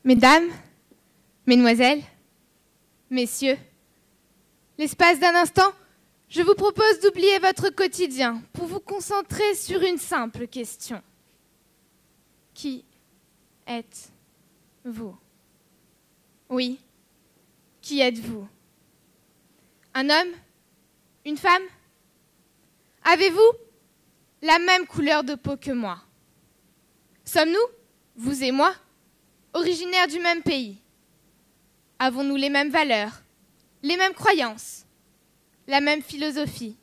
Mesdames, mesdemoiselles, messieurs, l'espace d'un instant, je vous propose d'oublier votre quotidien pour vous concentrer sur une simple question. Qui êtes-vous? Oui, qui êtes-vous? Un homme? Une femme? Avez-vous la même couleur de peau que moi? Sommes-nous, vous et moi, originaires du même pays? Avons-nous les mêmes valeurs, les mêmes croyances, la même philosophie?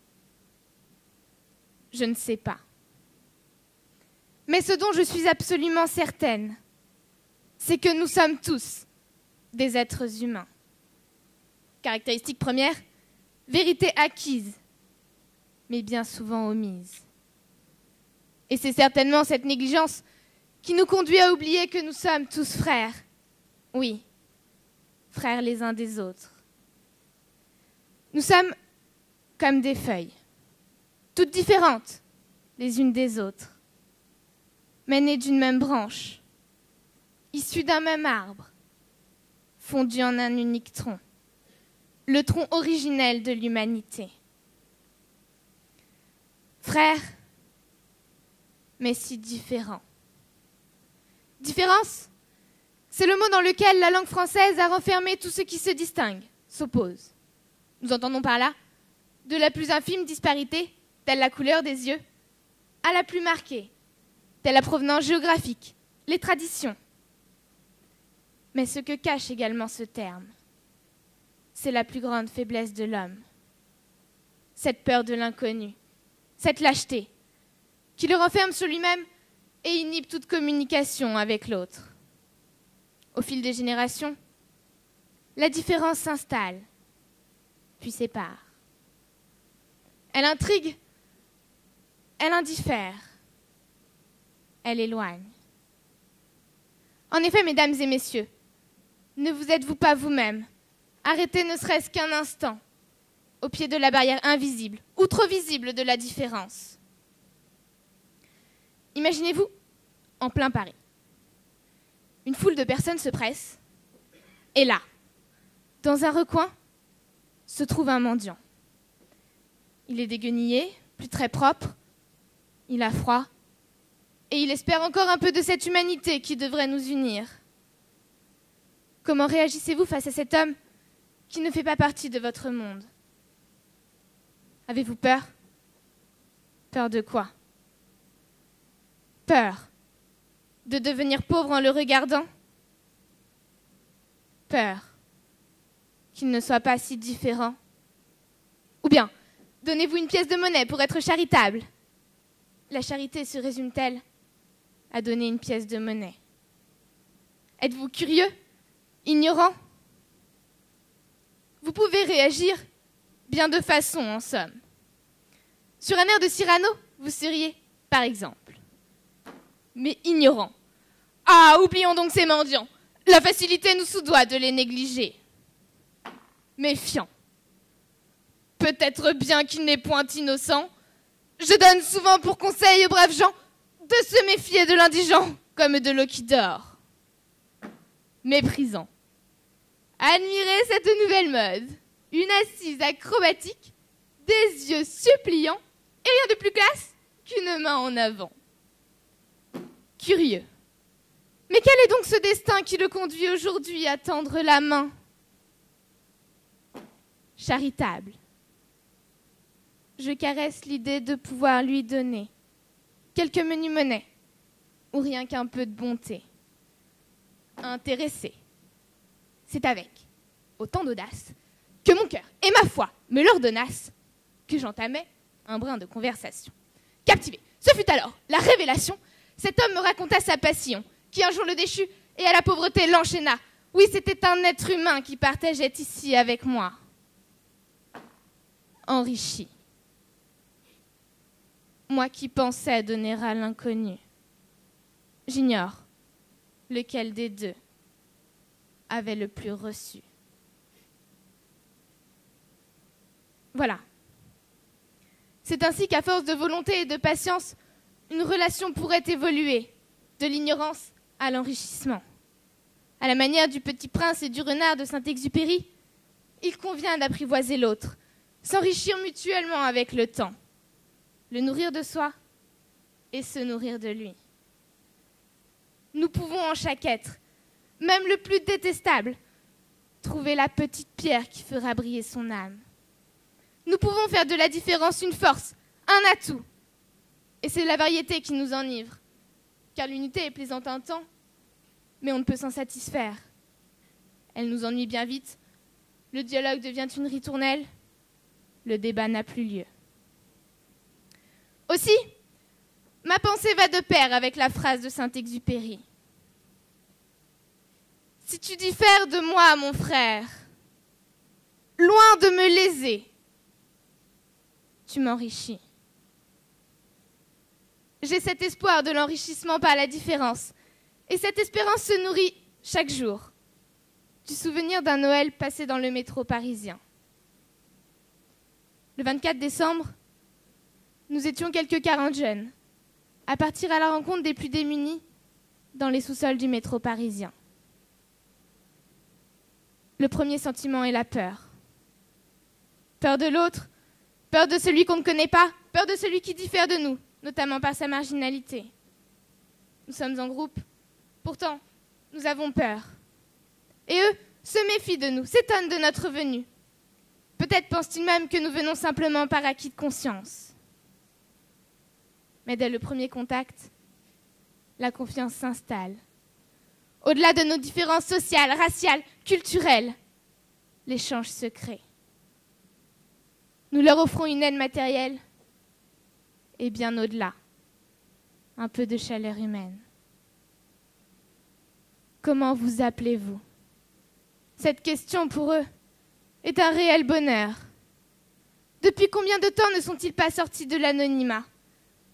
Je ne sais pas. Mais ce dont je suis absolument certaine, c'est que nous sommes tous des êtres humains. Caractéristique première, vérité acquise, mais bien souvent omise. Et c'est certainement cette négligence qui nous conduit à oublier que nous sommes tous frères. Oui, frères les uns des autres. Nous sommes comme des feuilles, toutes différentes les unes des autres, mais nées d'une même branche, issues d'un même arbre, fondues en un unique tronc, le tronc originel de l'humanité. Frères, mais si différents. Différence, c'est le mot dans lequel la langue française a renfermé tout ce qui se distingue, s'oppose. Nous entendons par là de la plus infime disparité, telle la couleur des yeux, à la plus marquée, telle la provenance géographique, les traditions. Mais ce que cache également ce terme, c'est la plus grande faiblesse de l'homme. Cette peur de l'inconnu, cette lâcheté, qui le renferme sur lui-même et inhibe toute communication avec l'autre. Au fil des générations, la différence s'installe, puis sépare. Elle intrigue, elle indiffère, elle éloigne. En effet, mesdames et messieurs, ne vous êtes-vous pas vous-même arrêtés ne serait-ce qu'un instant au pied de la barrière invisible ou trop visible de la différence? Imaginez-vous en plein Paris. Une foule de personnes se presse, et là, dans un recoin, se trouve un mendiant. Il est déguenillé, plus très propre, il a froid, et il espère encore un peu de cette humanité qui devrait nous unir. Comment réagissez-vous face à cet homme qui ne fait pas partie de votre monde? Avez-vous peur? Peur de quoi? Peur de devenir pauvre en le regardant? Peur qu'il ne soit pas si différent? Ou bien, donnez-vous une pièce de monnaie pour être charitable? La charité se résume-t-elle à donner une pièce de monnaie? Êtes-vous curieux? Ignorant? Vous pouvez réagir bien de façons, en somme. Sur un air de Cyrano, vous seriez, par exemple, mais ignorant. Ah, oublions donc ces mendiants. La facilité nous soudoie de les négliger. Méfiant. Peut-être bien qu'il n'est point innocent. Je donne souvent pour conseil aux braves gens de se méfier de l'indigent comme de l'eau qui dort. Méprisant. Admirez cette nouvelle mode. Une assise acrobatique, des yeux suppliants et rien de plus classe qu'une main en avant. Curieux. Mais quel est donc ce destin qui le conduit aujourd'hui à tendre la main? Charitable. Je caresse l'idée de pouvoir lui donner quelques menus monnaies ou rien qu'un peu de bonté. Intéressé. C'est avec autant d'audace que mon cœur et ma foi me l'ordonnassent que j'entamais un brin de conversation. Captivé, ce fut alors la révélation. Cet homme me raconta sa passion, qui un jour le déchut et à la pauvreté l'enchaîna. Oui, c'était un être humain qui partageait ici avec moi. Enrichi. Moi qui pensais donner à l'inconnu. J'ignore lequel des deux avait le plus reçu. Voilà. C'est ainsi qu'à force de volonté et de patience, une relation pourrait évoluer de l'ignorance à l'enrichissement. À la manière du Petit Prince et du Renard de Saint-Exupéry, il convient d'apprivoiser l'autre, s'enrichir mutuellement avec le temps, le nourrir de soi et se nourrir de lui. Nous pouvons en chaque être, même le plus détestable, trouver la petite pierre qui fera briller son âme. Nous pouvons faire de la différence une force, un atout. Et c'est la variété qui nous enivre, car l'unité est plaisante un temps, mais on ne peut s'en satisfaire. Elle nous ennuie bien vite, le dialogue devient une ritournelle, le débat n'a plus lieu. Aussi, ma pensée va de pair avec la phrase de Saint-Exupéry. Si tu diffères de moi, mon frère, loin de me léser, tu m'enrichis. J'ai cet espoir de l'enrichissement par la différence, et cette espérance se nourrit chaque jour du souvenir d'un Noël passé dans le métro parisien. Le 24 décembre, nous étions quelques 40 jeunes à partir à la rencontre des plus démunis dans les sous-sols du métro parisien. Le premier sentiment est la peur. Peur de l'autre, peur de celui qu'on ne connaît pas, peur de celui qui diffère de nous, notamment par sa marginalité. Nous sommes en groupe, pourtant, nous avons peur. Et eux se méfient de nous, s'étonnent de notre venue. Peut-être pensent-ils même que nous venons simplement par acquis de conscience. Mais dès le premier contact, la confiance s'installe. Au-delà de nos différences sociales, raciales, culturelles, l'échange se crée. Nous leur offrons une aide matérielle et bien au-delà, un peu de chaleur humaine. Comment vous appelez-vous? Cette question pour eux est un réel bonheur. Depuis combien de temps ne sont-ils pas sortis de l'anonymat?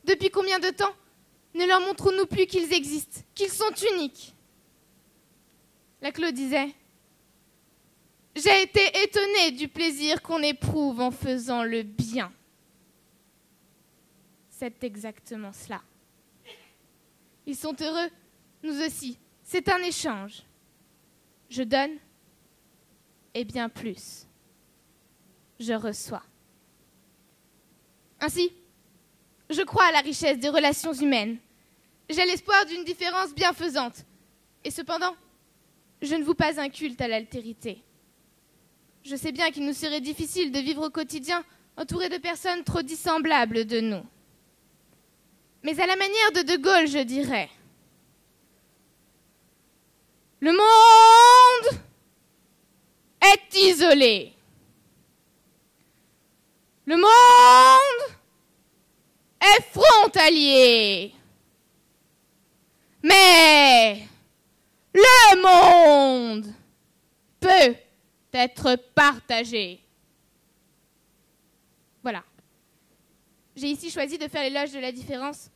Depuis combien de temps ne leur montrons-nous plus qu'ils existent, qu'ils sont uniques? Laclos disait « J'ai été étonnée du plaisir qu'on éprouve en faisant le bien. » C'est exactement cela. Ils sont heureux, nous aussi. C'est un échange. Je donne et bien plus. Je reçois. Ainsi, je crois à la richesse des relations humaines. J'ai l'espoir d'une différence bienfaisante. Et cependant, je ne voue pas un culte à l'altérité. Je sais bien qu'il nous serait difficile de vivre au quotidien entouré de personnes trop dissemblables de nous. Mais à la manière de De Gaulle, je dirais « Le monde est isolé. Le monde est frontalier. Mais le monde peut être partagé. » Voilà. J'ai ici choisi de faire l'éloge de la différence.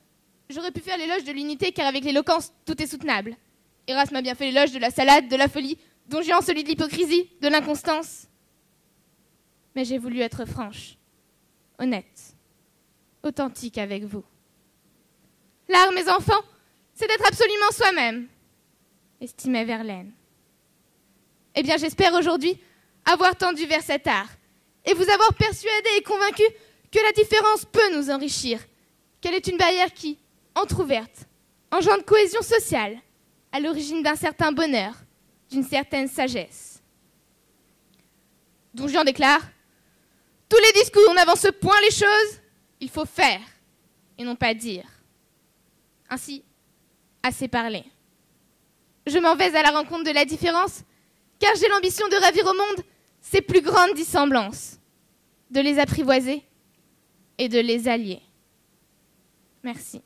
J'aurais pu faire l'éloge de l'unité, car avec l'éloquence, tout est soutenable. Erasme a bien fait l'éloge de la salade, de la folie, Don Juan celui de l'hypocrisie, de l'inconstance. Mais j'ai voulu être franche, honnête, authentique avec vous. L'art, mes enfants, c'est d'être absolument soi-même, estimait Verlaine. Eh bien, j'espère aujourd'hui avoir tendu vers cet art et vous avoir persuadé et convaincu que la différence peut nous enrichir, qu'elle est une barrière qui, entr'ouverte, engendre cohésion sociale, à l'origine d'un certain bonheur, d'une certaine sagesse. Don Juan déclare « Tous les discours n'avancent point les choses, il faut faire et non pas dire. » Ainsi, assez parlé. Je m'en vais à la rencontre de la différence, car j'ai l'ambition de ravir au monde ses plus grandes dissemblances, de les apprivoiser et de les allier. Merci.